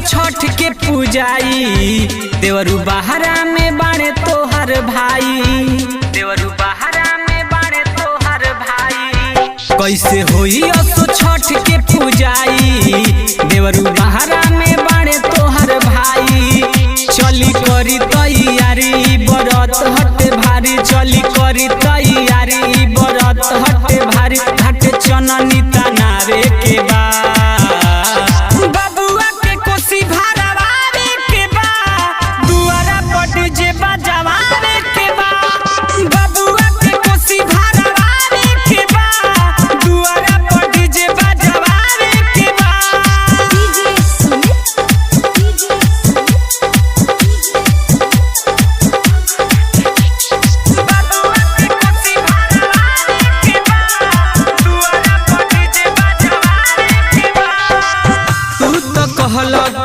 छठ के पूजाई देवरू बहरा में बाड़े तोहर भाई, देवरू बहरा में बाड़े तोहर भाई। कैसे होई असो छठ के पूजाई देवरू बहरा में बाड़े तोहर भाई। चली करी तैयारी बरत हट भारी, चली करी तैयारी बरत हट भारी। घाट चननी तनावे के बा बबुआ के कोसी भरवावे के बा, दुआरा पर जे बजवावे के बा। बबुआ के कोसी भरवावे के बा, दुआरा पर जे बजवावे के बा।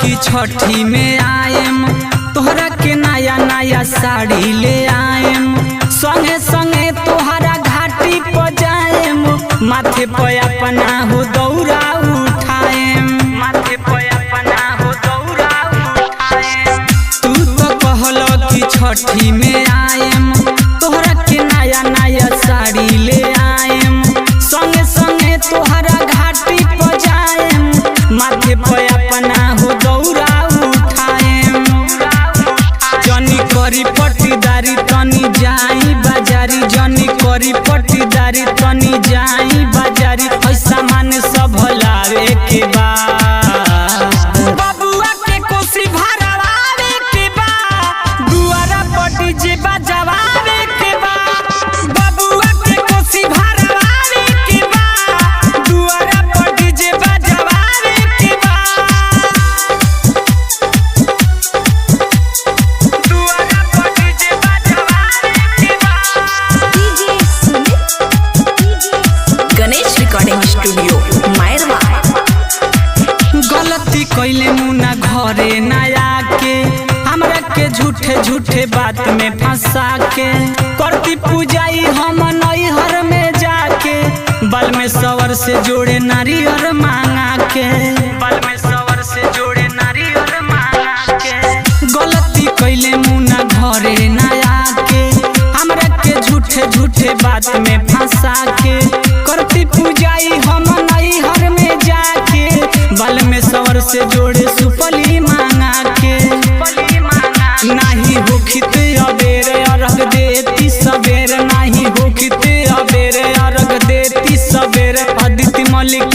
कि छठी में आएम तोहरा के नया नया साड़ी ले आएम, संगे संगे तोहरा घाटी पर जाएम। माथे पे अपना हो दौरा उठाएम, माथे पे अपना हो दौरा उठाएम। तू तो कहलो कि छठी में आएम तोहरा के नया नया साड़ी ले आएम, संगे संगे तोहरा घाटी पर जाएम। माथे पे अपना हो दौरा उठाएम। जनी करी पट्टीदारी तनी जाई बाजारी, जनी करी पट्टीदारी तनी जाई बाजारी। ऐसा मान सब लावे के बा बबुआ के कोसी भरवावे के बा, दुआरा पर जे बजवावे के बा। बबुआ के कोसी भरवावे के बा, दुआरा पर जे बजवावे के बा। गणेश रिकॉर्डिंग स्टूडियो मायरवा। गलती कैले मुना घरे नया के, हमरा के झूठे झूठे बात में फंसा के। करती पूजाई हम नैहर में जाके, बल में सवर से जोड़े नारियर मांगा के, बल में सवर से जोड़े नारियर मांगा के। गलती कैले मुना घरे नया के, हमरा के झूठे झूठे बात में फंसा के। करती पूजाई हम नैहर में जाके, बल में सवर से जोड़े सुपली मांगा के। नाही होखित अबेर अर्घ देती सबेर, नाही होखित अबेर अर्घ देती सबेर। अदिति मलिक